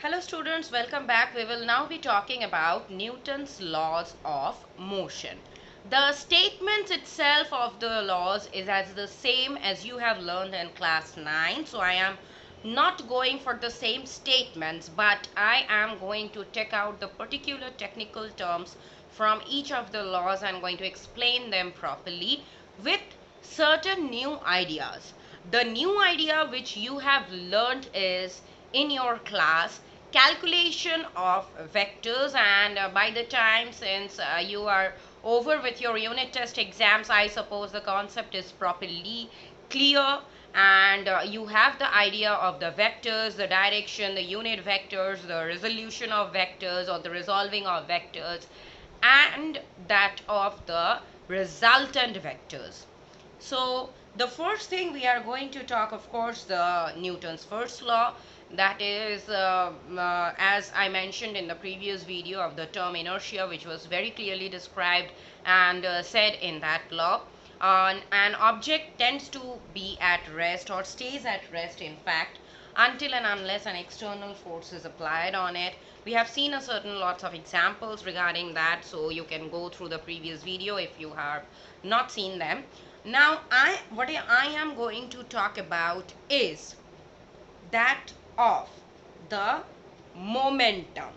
Hello students, welcome back. We will now be talking about Newton's laws of motion. The statements itself of the laws is as the same as you have learned in class 9. So I am not going for the same statements, but I am going to take out the particular technical terms from each of the laws. I'm going to explain them properly with certain new ideas. The new idea which you have learned is in your class calculation of vectors, and by the time since you are over with your unit test exams, I suppose the concept is properly clear, and you have the idea of the vectors, the direction, the unit vectors, the resolution of vectors or the resolving of vectors, and that of the resultant vectors. So the first thing we are going to talk, of course, the Newton's first law, that is as I mentioned in the previous video of the term inertia, which was very clearly described and said in that law. An object tends to be at rest or stays at rest, in fact, until and unless an external force is applied on it. We have seen a certain lots of examples regarding that, so you can go through the previous video if you have not seen them. Now what I am going to talk about is that of the momentum.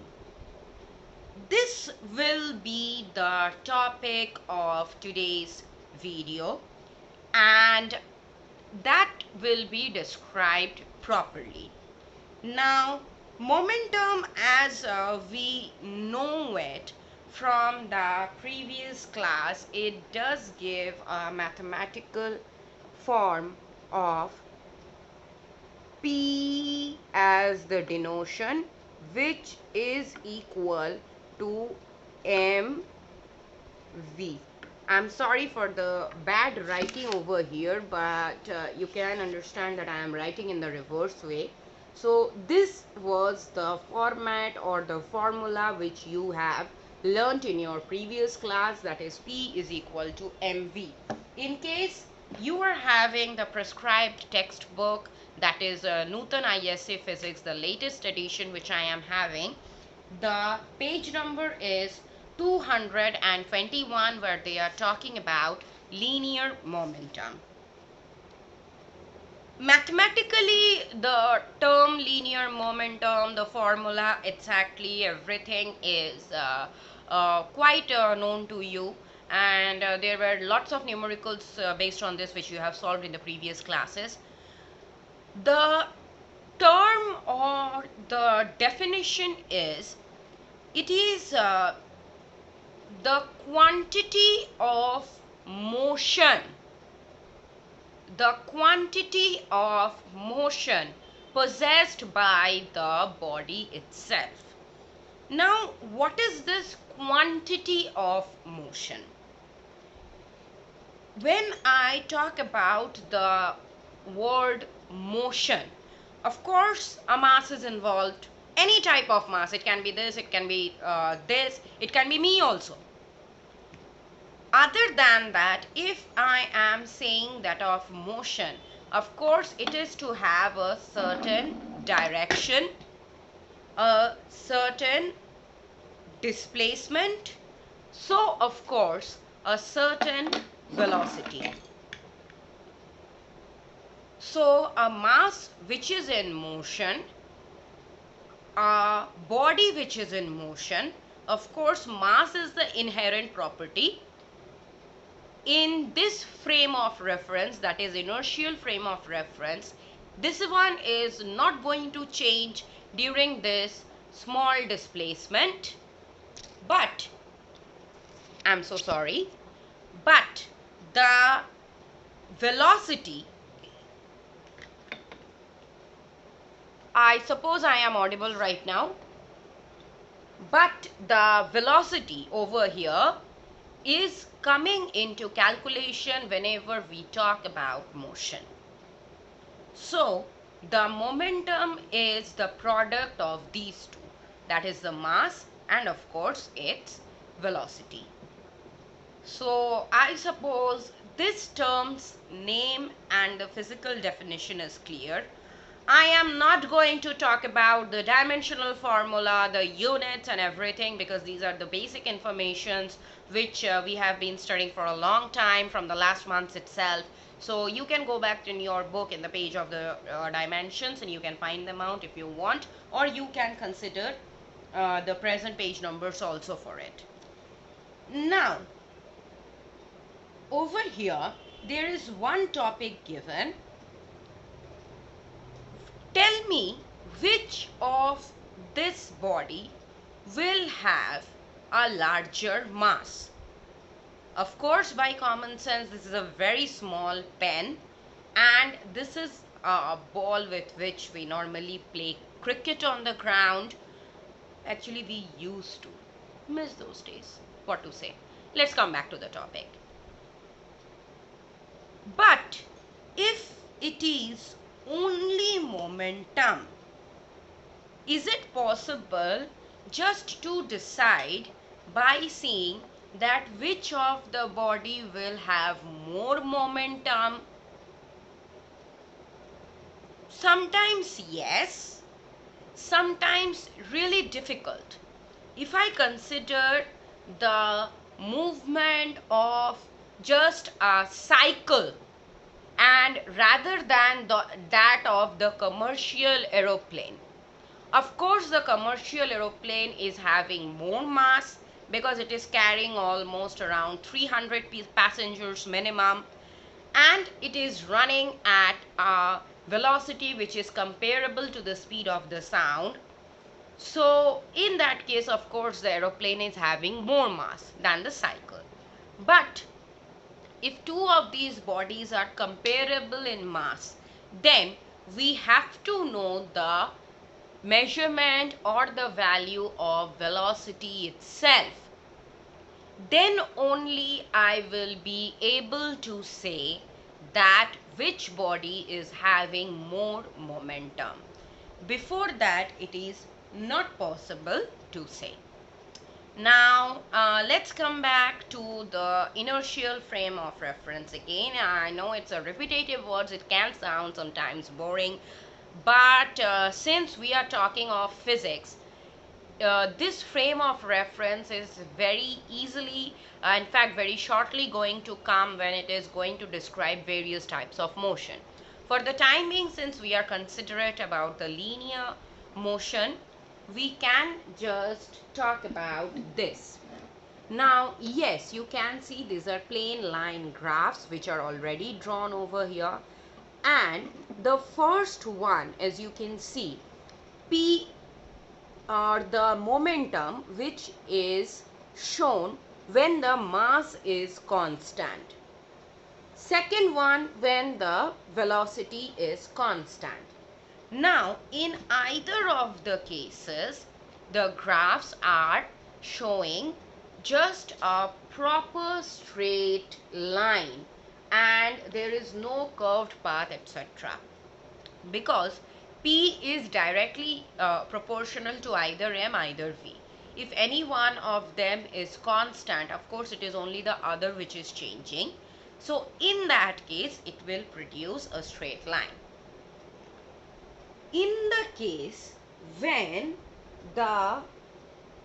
This will be the topic of today's video, and that will be described properly. Now, momentum as we know it from the previous class, it does give a mathematical form of P as the denotation, which is equal to mv. I'm sorry for the bad writing over here, but you can understand that I am writing in the reverse way. So this was the format or the formula which you have learnt in your previous class, that is P is equal to mv. In case you are having the prescribed textbook, that is Newton ISA Physics, the latest edition which I am having, the page number is 221, where they are talking about linear momentum. Mathematically, the term linear momentum, the formula, exactly everything is quite known to you, and there were lots of numericals based on this which you have solved in the previous classes. The term or the definition is, it is the quantity of motion, possessed by the body itself. Now, what is this quantity of motion? When I talk about the word motion, of course a mass is involved. Any type of mass, it can be this, it can be this, it can be me also. Other than that, if I am saying that of motion, of course it is to have a certain direction, a certain displacement, so of course a certain velocity. So a mass which is in motion, a body which is in motion, of course mass is the inherent property. In this frame of reference, that is inertial frame of reference, this one is not going to change during this small displacement, but I'm so sorry, but the velocity, I suppose I am audible right now, but the velocity over here is coming into calculation whenever we talk about motion. So the momentum is the product of these two, that is the mass and of course its velocity. So I suppose this term's name and the physical definition is clear. I am not going to talk about the dimensional formula, the units and everything, because these are the basic informations which we have been studying for a long time from the last months itself. So you can go back in your book in the page of the dimensions and you can find them out if you want, or you can consider the present page numbers also for it. Now, over here, there is one topic given. Tell me which of this body will have a larger mass. Of course, by common sense, this is a very small pen, and this is a ball with which we normally play cricket on the ground. Actually, we used to miss those days. What to say? Let's come back to the topic. But if it is only momentum, is it possible just to decide by seeing that which of the body will have more momentum? Sometimes yes, sometimes really difficult. If I consider the movement of just a cycle, and rather than that of the commercial aeroplane, of course the commercial aeroplane is having more mass because it is carrying almost around 300 passengers minimum, and it is running at a velocity which is comparable to the speed of the sound. So in that case, of course, the aeroplane is having more mass than the cycle. But if two of these bodies are comparable in mass, then we have to know the measurement or the value of velocity itself. Then only I will be able to say that which body is having more momentum. Before that, it is not possible to say. Now, let's come back to the inertial frame of reference again. I know it's a repetitive words, it can sound sometimes boring, but since we are talking of physics, this frame of reference is very easily, in fact very shortly going to come when it is going to describe various types of motion. For the time being, since we are considerate about the linear motion, we can just talk about this. Now, yes, you can see these are plane line graphs which are already drawn over here. And the first one, as you can see, P or the momentum which is shown when the mass is constant. Second one, when the velocity is constant. Now, in either of the cases, the graphs are showing just a proper straight line and there is no curved path, etc. Because P is directly proportional to either M, either V. If any one of them is constant, of course it is only the other which is changing. So in that case, it will produce a straight line. In the case when the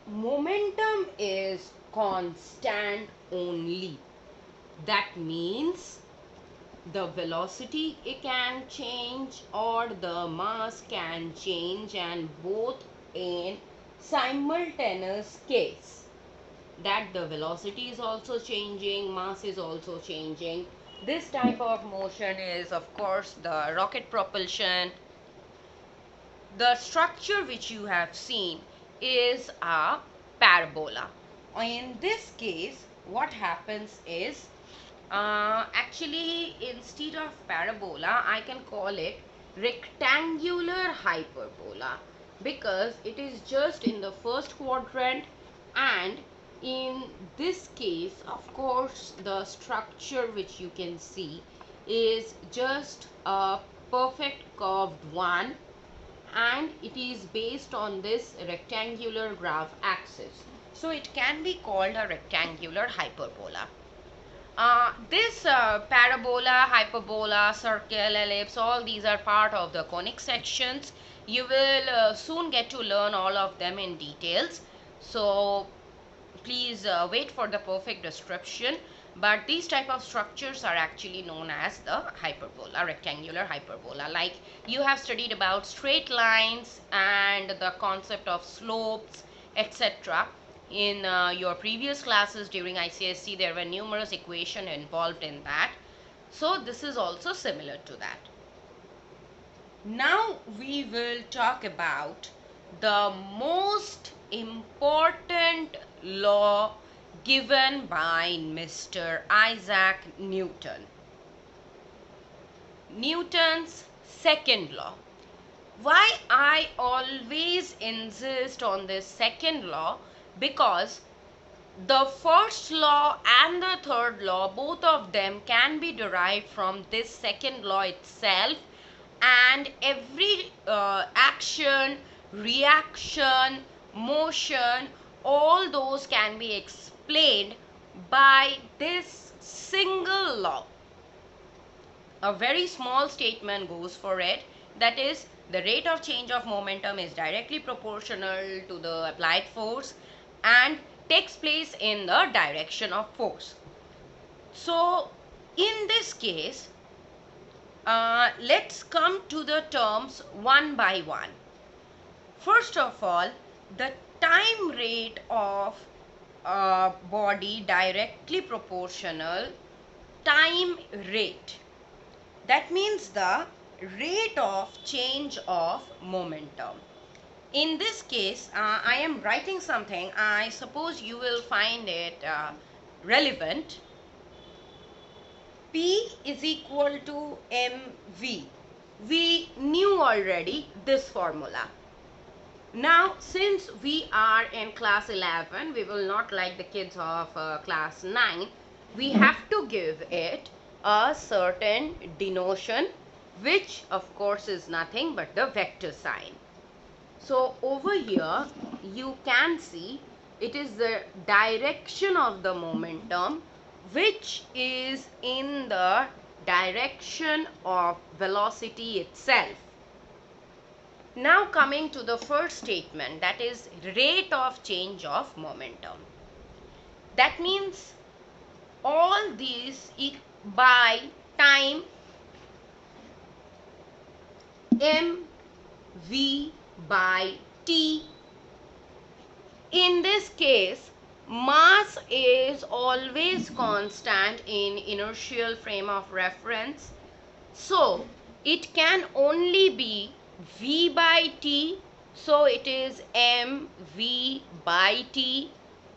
momentum is constant only, that means the velocity it can change or the mass can change, and both in simultaneous case, that the velocity is also changing, mass is also changing. This type of motion is of course the rocket propulsion. The structure which you have seen is a parabola. In this case, what happens is, actually instead of parabola, I can call it rectangular hyperbola, because it is just in the first quadrant, and in this case, of course, the structure which you can see is just a perfect curved one, and it is based on this rectangular graph axis. So it can be called a rectangular hyperbola. This parabola, hyperbola, circle, ellipse, all these are part of the conic sections. You will soon get to learn all of them in details. So please wait for the perfect description. But these type of structures are actually known as the hyperbola, rectangular hyperbola. Like you have studied about straight lines and the concept of slopes, etc. In your previous classes during ICSE, there were numerous equations involved in that. So this is also similar to that. Now we will talk about the most important law given by Mr. Isaac Newton. Newton's second law. Why I always insist on this second law? Because the first law and the third law, both of them can be derived from this second law itself, and every action, reaction, motion, all those can be explained by this single law. A very small statement goes for it, that is, the rate of change of momentum is directly proportional to the applied force and takes place in the direction of force. So in this case, let's come to the terms one by one. First of all, the time rate of a body directly proportional time rate. That means the rate of change of momentum. In this case, I am writing something. I suppose you will find it relevant. P is equal to mv. We knew already this formula. Now, since we are in class 11, we will not like the kids of class 9. We have to give it a certain denotation, which of course is nothing but the vector sign. So over here you can see it is the direction of the momentum, which is in the direction of velocity itself. Now coming to the first statement, that is rate of change of momentum. That means all these by time mv by t. In this case, mass is always constant in inertial frame of reference, so it can only be v by t. So it is mv by t,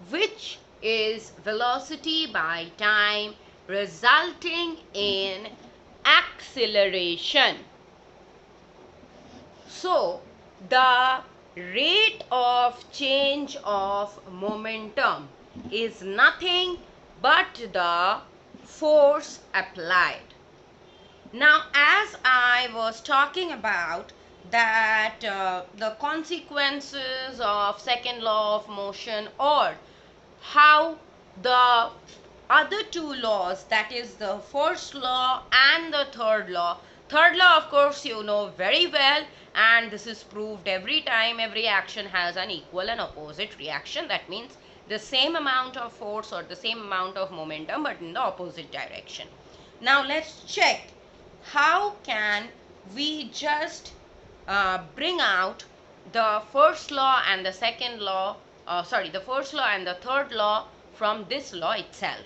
which is velocity by time, resulting in acceleration. So the rate of change of momentum is nothing but the force applied. Now, as I was talking about that the consequences of second law of motion, or how the other two laws, that is the first law and the third law. Third law, of course, you know very well, and this is proved every time every action has an equal and opposite reaction. That means the same amount of force or the same amount of momentum, but in the opposite direction. Now let's check how can we just bring out the first law and the second law, the first law and the third law from this law itself.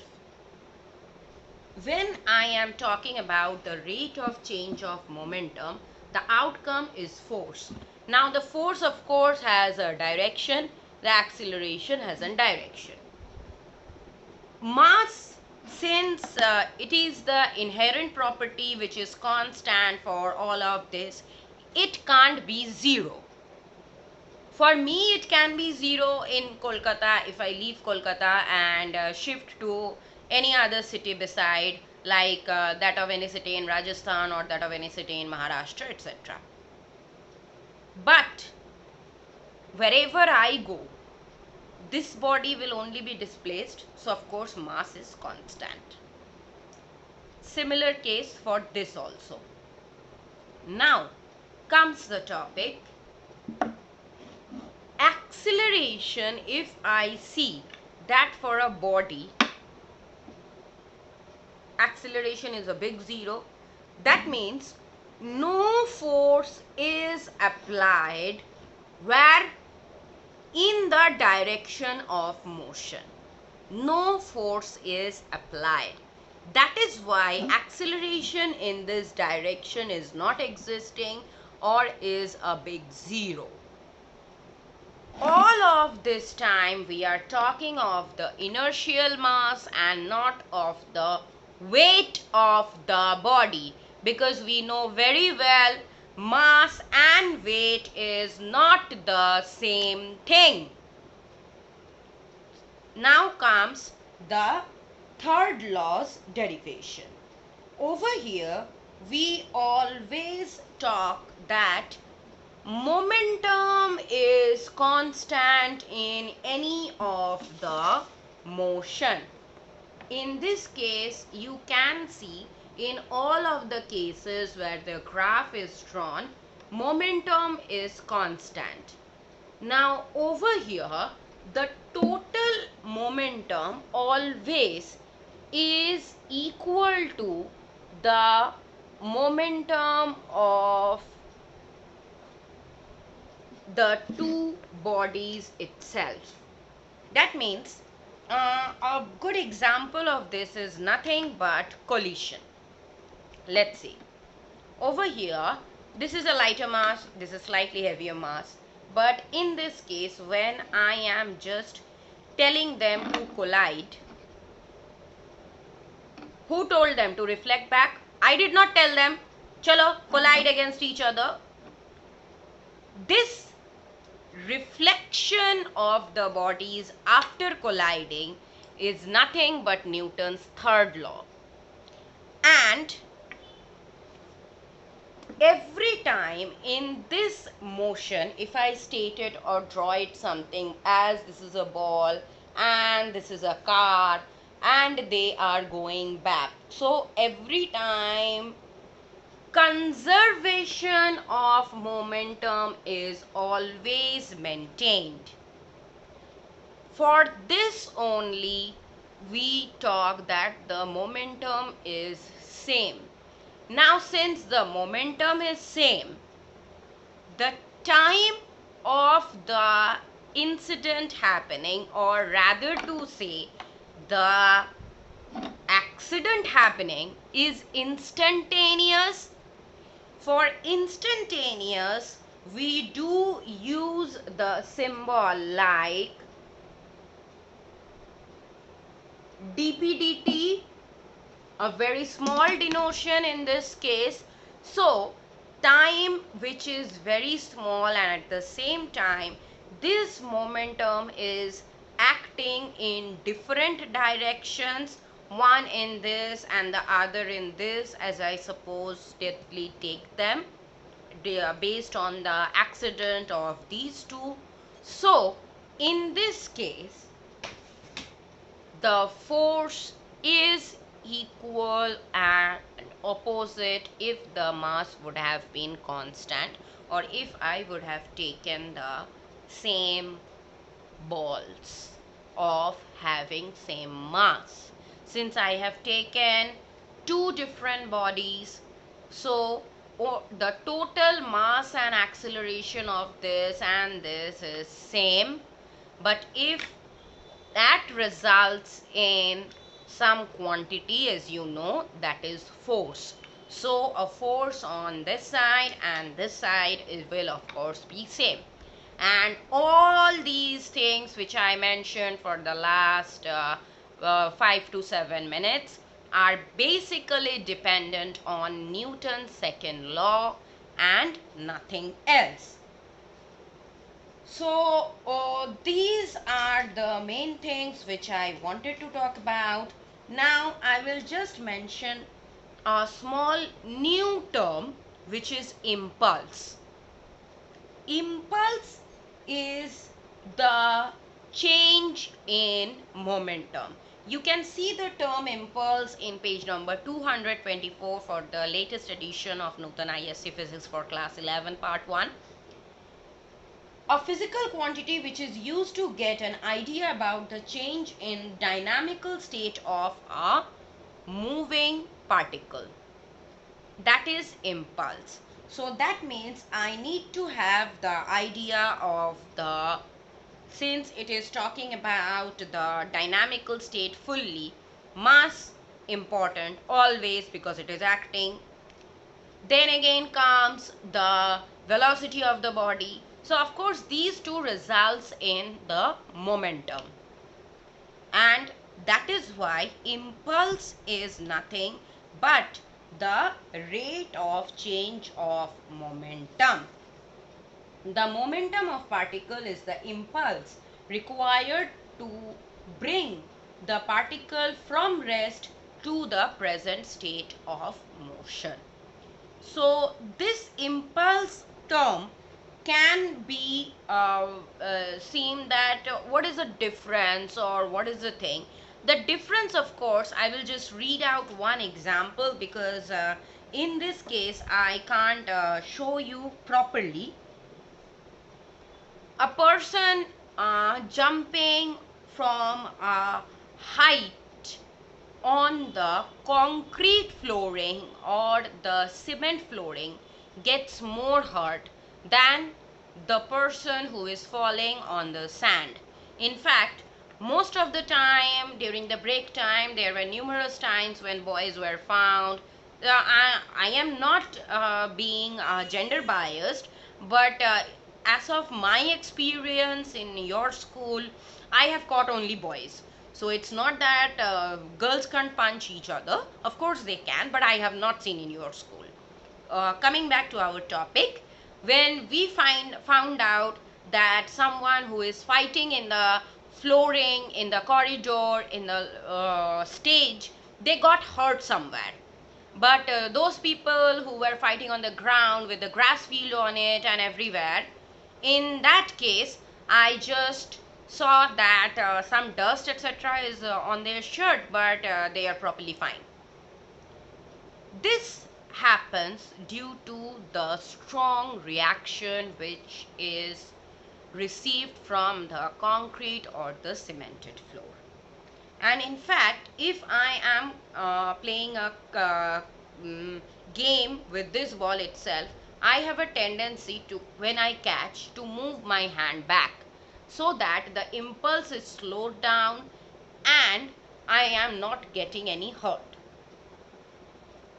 When I am talking about the rate of change of momentum, the outcome is force. Now the force, of course, has a direction, the acceleration has a direction. Mass, since it is the inherent property which is constant for all of this, it can't be zero. For me, it can be zero in Kolkata if I leave Kolkata and shift to any other city beside, like that of any city in Rajasthan or that of any city in Maharashtra, etc. But wherever I go, this body will only be displaced, so of course mass is constant. similar case for this also. Now comes the topic acceleration. If I see that for a body, acceleration is a big zero, that means no force is applied where in the direction of motion. No force is applied. That is why acceleration in this direction is not existing or is a big zero. All of this time we are talking of the inertial mass and not of the weight of the body, because we know very well mass and weight is not the same thing. Now comes the third law's derivation. Over here we always talk that momentum is constant in any of the motion. In this case, you can see in all of the cases where the graph is drawn, momentum is constant. Now over here, the total momentum always is equal to the momentum of the two bodies itself. That means a good example of this is nothing but collision. Let's see. Over here, this is a lighter mass, this is slightly heavier mass. But in this case, when I am just telling them to collide, who told them to reflect back? I did not tell them, chalo, collide against each other. This reflection of the bodies after colliding is nothing but Newton's third law. And every time in this motion, if I state it or draw it something as this is a ball and this is a car and they are going back, so every time conservation of momentum is always maintained. For this only we talk that the momentum is same. Now since the momentum is same, the time of the incident happening, or rather to say the accident happening, is instantaneous. For instantaneous, we do use the symbol like dpdt, a very small denotation in this case. So time which is very small, and at the same time this momentum is acting in different directions, one in this and the other in this, as I supposedly take them based on the accident of these two. So in this case the force is equal and opposite if the mass would have been constant, or if I would have taken the same balls of having same mass. Since I have taken two different bodies, so the total mass and acceleration of this and this is same, but if that results in some quantity, as you know, that is force. So a force on this side and this side will of course be same. And all these things which I mentioned for the last 5 to 7 minutes are basically dependent on Newton's second law and nothing else. So these are the main things which I wanted to talk about. Now I will just mention a small new term, which is impulse. Impulse is the change in momentum. You can see the term impulse in page number 224 for the latest edition of Nutan ISC Physics for Class 11 Part 1. A physical quantity which is used to get an idea about the change in dynamical state of a moving particle. That is impulse. So that means I need to have the idea of the, since it is talking about the dynamical state fully, mass important always because it is acting. Then again comes the velocity of the body. So of course these two results in the momentum, and that is why impulse is nothing but the rate of change of momentum. The momentum of particle is the impulse required to bring the particle from rest to the present state of motion. So this impulse term can be seen that what is the difference or what is the thing. The difference, of course, I will just read out one example because in this case I can't show you properly. A person jumping from a height on the concrete flooring or the cement flooring gets more hurt than the person who is falling on the sand. In fact, most of the time during the break time, there were numerous times when boys were found. I am not being gender biased, but as of my experience in your school, I have caught only boys. So it's not that girls can't punch each other. Of course they can, but I have not seen in your school. Coming back to our topic, when we found out that someone who is fighting in the flooring, in the corridor, in the stage, they got hurt somewhere. But those people who were fighting on the ground with the grass field on it and everywhere, in that case, I just saw that some dust etc. is on their shirt, but they are properly fine. This happens due to the strong reaction which is received from the concrete or the cemented floor. And in fact, if I am playing a game with this ball itself, I have a tendency to, when I catch, to move my hand back so that the impulse is slowed down and I am not getting any hurt.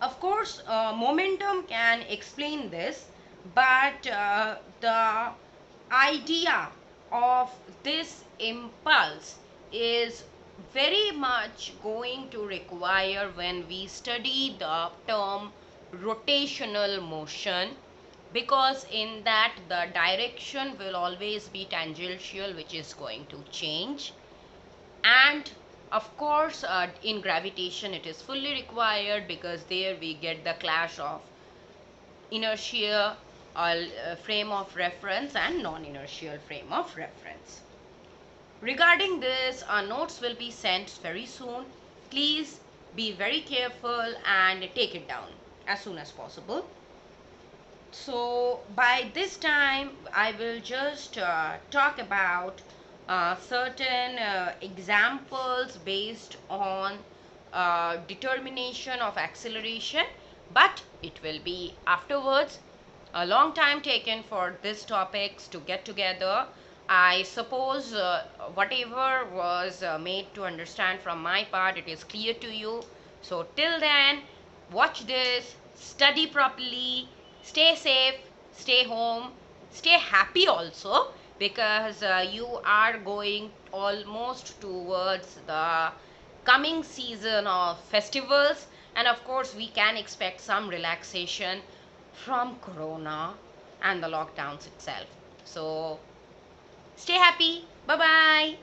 Of course, momentum can explain this, but the idea of this impulse is very much going to require when we study the term rotational motion, because in that the direction will always be tangential, which is going to change. And of course in gravitation it is fully required, because there we get the clash of inertia frame of reference and non-inertial frame of reference. Regarding this, our notes will be sent very soon. Please be very careful and take it down as soon as possible. So by this time I will just talk about certain examples based on determination of acceleration, but it will be afterwards. A long time taken for these topics to get together. I suppose whatever was made to understand from my part, it is clear to you. So till then, watch this, study properly, stay safe, stay home, stay happy also, because you are going almost towards the coming season of festivals, and of course we can expect some relaxation from corona and the lockdowns itself. So stay happy. Bye bye.